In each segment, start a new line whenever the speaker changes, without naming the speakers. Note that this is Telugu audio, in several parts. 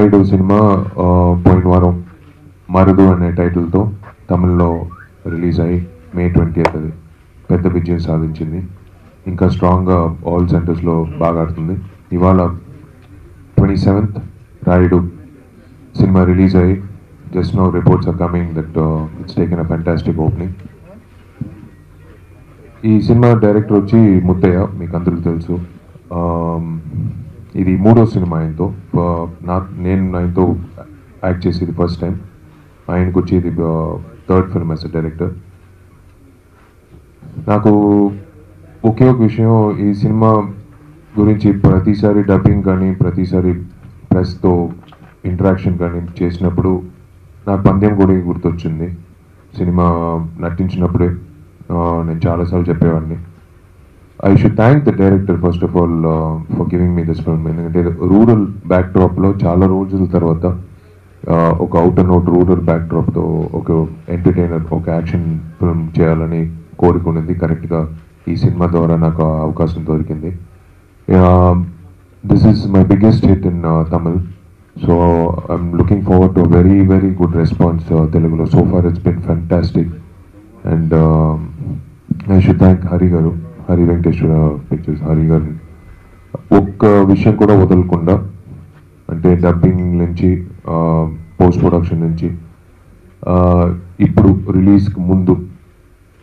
రాయుడు సినిమా పోయిన వారం మరుదు అనే టైటిల్తో తమిళ్లో రిలీజ్ అయ్యి May 20th అది పెద్ద విజయం సాధించింది. ఇంకా స్ట్రాంగ్గా ఆల్ సెంటర్స్లో బాగా ఆడుతుంది. ఇవాళ 27th రాయుడు సినిమా రిలీజ్ అయ్యి just now reports are coming that it's taken a fantastic opening. ఈ సినిమా డైరెక్టర్ వచ్చి ముత్తయ్య, మీకు అందరికీ తెలుసు. ఇది 3వ సినిమా ఆయనతో. నేను ఆయనతో యాక్ట్ చేసేది ఫస్ట్ టైం. ఆయనకు వచ్చి ఇది 3rd film as a director. నాకు ఒకే ఒక విషయం, ఈ సినిమా గురించి ప్రతిసారి డబ్బింగ్ కానీ ప్రతిసారి ప్రెస్తో ఇంటరాక్షన్ కానీ చేసినప్పుడు నాకు పందెం కూడా గుర్తొచ్చింది. సినిమా నటించినప్పుడే నేను చాలాసార్లు చెప్పేవాడిని. I should thank the director first of all for giving me this film. ఎందుకంటే రూరల్ బ్యాక్డ్రాప్లో చాలా రోజుల తర్వాత ఒక అవుట్ అండ్ అవుట్ రూరల్ బ్యాక్డ్రాప్తో ఒక ఎంటర్టైనర్, ఒక యాక్షన్ ఫిల్మ్ చేయాలని కోరుకునేది. కరెక్ట్గా ఈ సినిమా ద్వారా నాకు అవకాశం దొరికింది. This is my biggest hit in Tamil. So I'm looking forward to very very good response తెలుగులో. So far it's been fantastic. And I should thank Hari garu, Hari Venkateswara pictures Hari గారిని. ఒక్క విషయం కూడా వదలకుండా, అంటే డబ్బింగ్ నుంచి పోస్ట్ ప్రొడక్షన్ నుంచి ఇప్పుడు రిలీజ్కి ముందు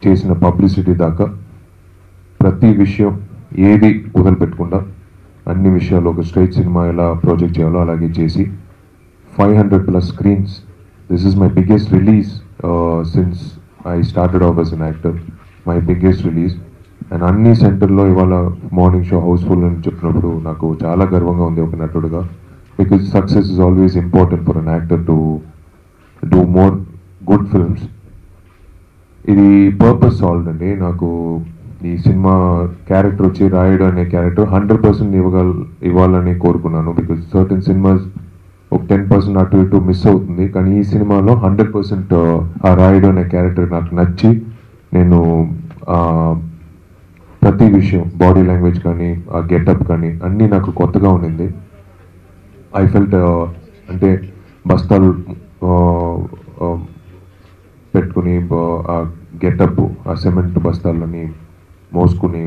చేసిన పబ్లిసిటీ దాకా ప్రతి విషయం ఏది వదిలిపెట్టకుండా అన్ని విషయాలు ఒక స్ట్రైట్ సినిమా ఎలా ప్రాజెక్ట్ చేయాలో అలాగే చేసి 500+ screens. This is my biggest release since I started off as an actor. My biggest release. And అన్ని సెంటర్లో ఇవాళ మార్నింగ్ షో హౌస్ఫుల్ అని చెప్పినప్పుడు నాకు చాలా గర్వంగా ఉంది ఒక నటుడుగా. Because success is always important for an actor to do more good films. ఇది పర్పస్ సాల్వ్డ్ అండి. నాకు ఈ సినిమా క్యారెక్టర్ వచ్చి రాయుడు అనే క్యారెక్టర్ 100% ఇవ్వాలని కోరుకున్నాను. బికాజ్ సర్టన్ సినిమాస్ ఒక 10% అటు ఇటు మిస్ అవుతుంది. కానీ ఈ సినిమాలో 100% ఆ రాయుడు అనే క్యారెక్టర్ నాకు నచ్చి, నేను ప్రతి విషయం, బాడీ లాంగ్వేజ్ కానీ ఆ గెటప్ కానీ అన్నీ నాకు కొత్తగా ఉండింది. ఐ ఫెల్ట్ అంటే బస్తాలు పెట్టుకుని ఆ గెటప్, ఆ సిమెంట్ బస్తాలని మోసుకుని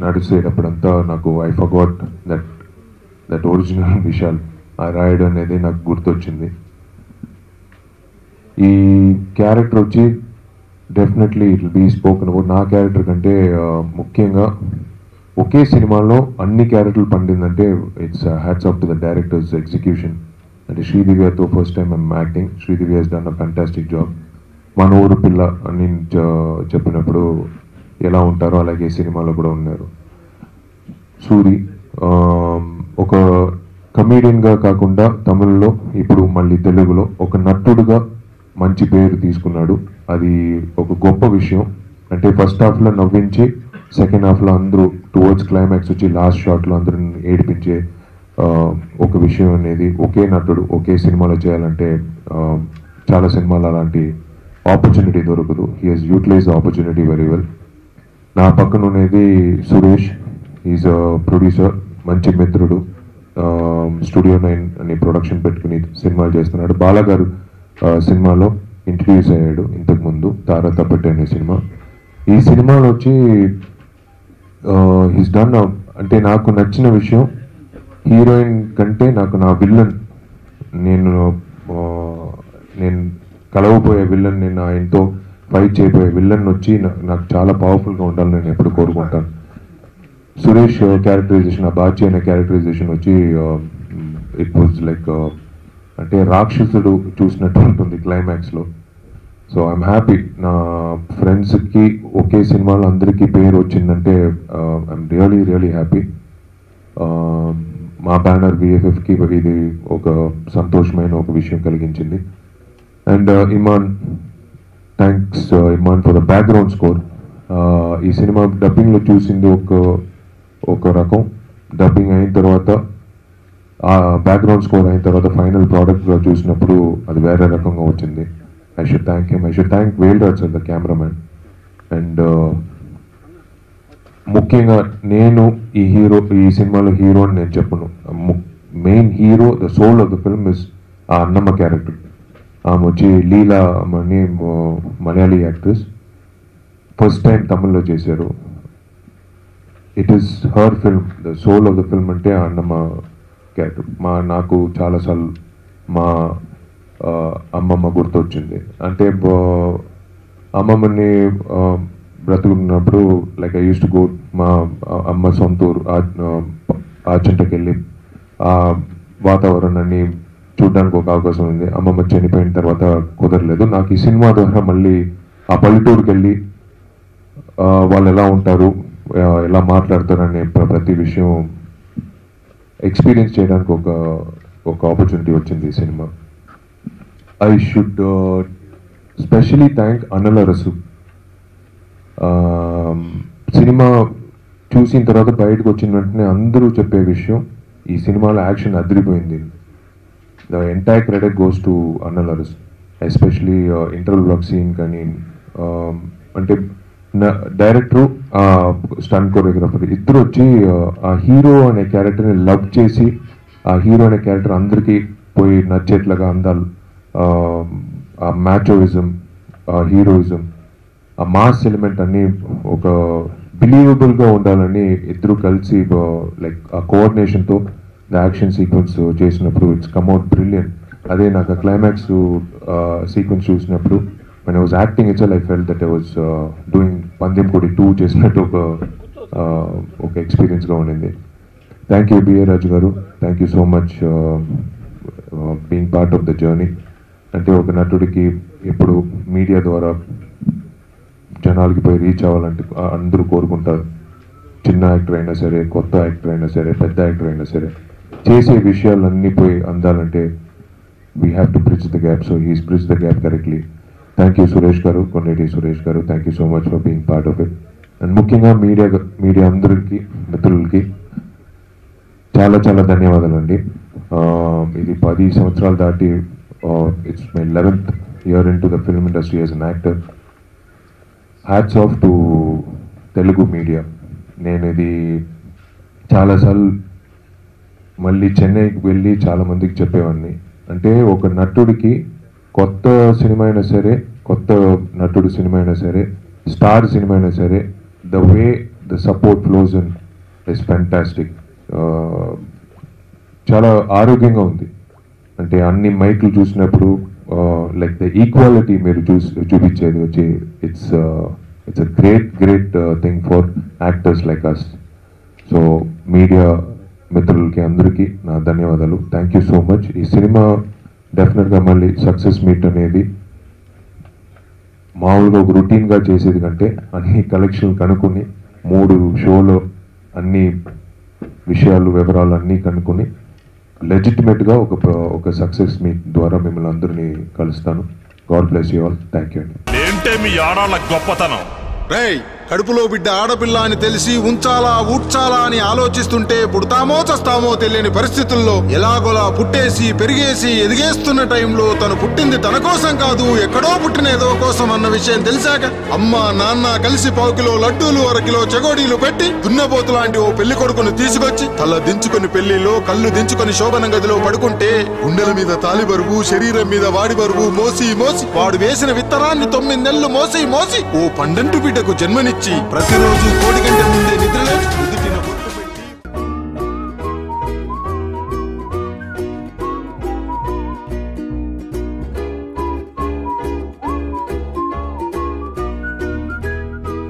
నడిచేటప్పుడంతా నాకు ఐ ఫర్గాట్ దట్ ఒరిజినల్ విషయాలు, ఆ రాయుడు అనేది నాకు గుర్తొచ్చింది. ఈ క్యారెక్టర్ వచ్చి definitely it will be spoken about. నా క్యారెక్టర్ కంటే ముఖ్యంగా ఒకే సినిమాలో అన్ని క్యారెక్టర్లు పండిందంటే it's hats off to the director's execution. అంటే శ్రీదివ్యతో first time I'm acting. Sridivya has done a fantastic job. మన ఊరు పిల్ల అని చెప్పినప్పుడు ఎలా ఉంటారో అలాగే సినిమాలో కూడా ఉన్నారు. సూరి ఒక కమీడియన్గా కాకుండా తమిళ్లో ఇప్పుడు మళ్ళీ తెలుగులో ఒక నటుడుగా మంచి పేరు తీసుకున్నాడు. అది ఒక గొప్ప విషయం. అంటే ఫస్ట్ హాఫ్లో నవ్వించి సెకండ్ హాఫ్లో అందరూ టువర్డ్స్ క్లైమాక్స్ వచ్చి లాస్ట్ షాట్లో అందరూ ఏడిపించే ఒక విషయం అనేది ఒకే నటుడు ఒకే సినిమాలో చేయాలంటే చాలా సినిమాలు అలాంటి ఆపర్చునిటీ దొరకదు. He has utilize the opportunity very well. నా పక్కన ఉన్నది సురేష్. ఈజ్ అ ప్రొడ్యూసర్, మంచి మిత్రుడు. స్టూడియో 9 అని ప్రొడక్షన్ పెట్టుకుని సినిమాలు చేస్తున్నాడు. బాలగారు సినిమాలో ఇంట్రడ్యూస్ అయ్యాడు ఇంతకుముందు, తారా తప్పట్టే అనే సినిమా. ఈ సినిమాలో వచ్చి హిస్ డన్, అంటే నాకు నచ్చిన విషయం హీరోయిన్ కంటే నాకు నా విల్లన్, నేను కలవబోయే విల్లన్, నేను ఆయనతో ఫైట్ చేయబోయే విల్లన్ వచ్చి నాకు చాలా పవర్ఫుల్గా ఉండాలని నేను ఎప్పుడు కోరుకుంటాను. సురేష్ క్యారెక్టరైజేషన్, ఆ బాచి అనే క్యారెక్టరైజేషన్ వచ్చి ఇట్ వాజ్ లైక్ అంటే రాక్షసుడు చూసినట్టు ఉంటుంది క్లైమాక్స్లో. So I'm happy. నా ఫ్రెండ్స్కి ఒకే సినిమాలో అందరికీ పేరు వచ్చిందంటే ఐఎమ్ రియలీ రియలీ హ్యాపీ. మా బ్యానర్ VFFకి ఇది ఒక సంతోషమైన ఒక విషయం కలిగించింది. And Iman, thanks Iman for the background score. ఈ సినిమా డబ్బింగ్లో చూసింది ఒక రకం, డబ్బింగ్ అయిన తర్వాత ఆ బ్యాక్గ్రౌండ్ స్కోర్ అయిన తర్వాత ఫైనల్ ప్రోడక్ట్గా చూసినప్పుడు అది వేరే రకంగా వచ్చింది. I should thank him. I should thank Velraj sir, the cameraman. And ముఖ్యంగా నేను ఈ సినిమాలో హీరో అని నేను చెప్పను. Main hero, the soul of the film is ఆ అన్నమ్మ క్యారెక్టర్. ఆమె వచ్చి లీలా అని మలయాళీ యాక్ట్రెస్, ఫస్ట్ టైం తమిళ్లో చేశారు. It is her film, the soul of the film అంటే ఆ అన్నమ్మ క్యారెక్టర్. నాకు చాలాసార్లు మా అమ్మమ్మ గుర్తొచ్చింది. అంటే అమ్మమ్మని బ్రతుకున్నప్పుడు like I use to go, మా అమ్మ సొంతూరు ఆచంటకి వెళ్ళి ఆ వాతావరణాన్ని చూడడానికి ఒక అవకాశం ఉంది. అమ్మమ్మ చనిపోయిన తర్వాత కుదరలేదు. నాకు ఈ సినిమా ద్వారా మళ్ళీ ఆ పల్లెటూరుకి వెళ్ళి వాళ్ళు ఎలా ఉంటారు, ఎలా మాట్లాడతారు అనే ప్రతి విషయం ఎక్స్పీరియన్స్ చేయడానికి ఒక ఆపర్చునిటీ వచ్చింది ఈ సినిమా. I should specially thank Analarasu. సినిమా చూసిన తర్వాత బయటకు వచ్చిన వెంటనే అందరూ చెప్పే విషయం, ఈ సినిమాలో యాక్షన్ అదిరిపోయింది. The entire credit goes to Analarasu, especially interval block scene. కానీ అంటే డైరెక్టరు, స్టంట్ కొరియోగ్రాఫర్ ఇద్దరు వచ్చి ఆ హీరో అనే క్యారెక్టర్ని లవ్ చేసి, ఆ హీరో అనే క్యారెక్టర్ అందరికీ పోయి నచ్చేట్లుగా అందాలి. ఆ మ్యాచోయిజం, ఆ హీరోయిజం, ఆ మాస్ ఎలిమెంట్ అన్ని ఒక బిలీవబుల్గా ఉండాలని ఇద్దరు కలిసి లైక్ ఆ కోఆర్డినేషన్తో ద యాక్షన్ సీక్వెన్స్ చేసినప్పుడు ఇట్స్ కమ్అట్ బ్రిలియంట్. అదే నాకు ఆ క్లైమాక్స్ సీక్వెన్స్ చూసినప్పుడు when I was acting itself, I felt that I was doing Pandyam Kodi 2 చేసినట్టు ఒక ఎక్స్పీరియన్స్గా ఉండింది. థ్యాంక్ యూ బిఏ రాజు గారు, thank you so much being part of the journey. అంటే ఒక నటుడికి ఎప్పుడు మీడియా ద్వారా జనాలకి పోయి రీచ్ అవ్వాలంటే అందరూ కోరుకుంటారు. చిన్న యాక్టర్ అయినా సరే, కొత్త యాక్టర్ అయినా సరే, పెద్ద యాక్టర్ అయినా సరే, చేసే విషయాలన్నీ పోయి అందాలంటే we have to bridge the gap. So he's bridge the gap correctly. Thank you Suresh గారు, కొన్నేటి సురేష్ గారు, thank you so much for being part of it. And ముఖ్యంగా మీడియా అందరికి, మిత్రులకి చాలా చాలా ధన్యవాదాలు అండి. ఇది 10 సంవత్సరాలు దాటి, it's my 11th year into the film industry as an actor. Hats off to Telugu media. నేను ఇది చాలాసార్లు మళ్ళీ చెన్నైకి వెళ్ళి చాలామందికి చెప్పేవాడిని. అంటే ఒక నటుడికి కొత్త సినిమా అయినా సరే, కొత్త నటుడు సినిమా అయినా సరే, స్టార్ సినిమా అయినా సరే, the way the support flows in is fantastic. చాలా ఆరోగ్యంగా ఉంది. అంటే అన్ని మైక్లు చూసినప్పుడు లైక్ ద ఈక్వాలిటీ మీరు చూపించేది వచ్చి it's a great thing for actors like us. So media మిత్రులకి అందరికీ నా ధన్యవాదాలు. Thank you so much. ఈ సినిమా డెఫినెట్గా మళ్ళీ సక్సెస్ మీట్ అనేది మామూలుగా ఒక రొటీన్గా చేసేది కంటే అన్ని కలెక్షన్లు కనుక్కొని 3 షోలో అన్ని విషయాలు, వివరాలు అన్నీ కనుక్కొని లెజిటిమేట్గా ఒక సక్సెస్ మీట్ ద్వారా మిమ్మల్ని అందరినీ కలుస్తాను. God bless you all. Thank you అండి.
ఏంటే మీ ఆడాళ్ళ గొప్పతనం?
రేయ్, కడుపులో బిడ్డ ఆడపిల్ల అని తెలిసి ఉంచాలా ఊడ్చాలా అని ఆలోచిస్తుంటే పుడతామో చస్తామో తెలియని పరిస్థితుల్లో ఎలాగోలా పుట్టేసి పెరిగేసి ఎదిగేస్తున్న టైంలో తను పుట్టింది తన కోసం కాదు, ఎక్కడో పుట్టిన ఏదో కోసం అన్న విషయం తెలిసాక అమ్మ నాన్న కలిసి 1 కిలో లడ్డూలు 1 కిలో చెగోడీలు పెట్టి దున్నపోతు లాంటి ఓ పెళ్లి కొడుకును తీసుకొచ్చి తల దించుకొని పెళ్లిలో కళ్ళు దించుకొని శోభన గదిలో పడుకుంటే గుండెల మీద తాలి బరువు, శరీరం మీద వాడి బరువు మోసి మోసి వాడు వేసిన విత్తనాన్ని 9 నెలలు మోసి మోసి ఓ పండంటు బిడ్డకు జన్మనిచ్చి ప్రతిరోజు కోడి గంట ముందే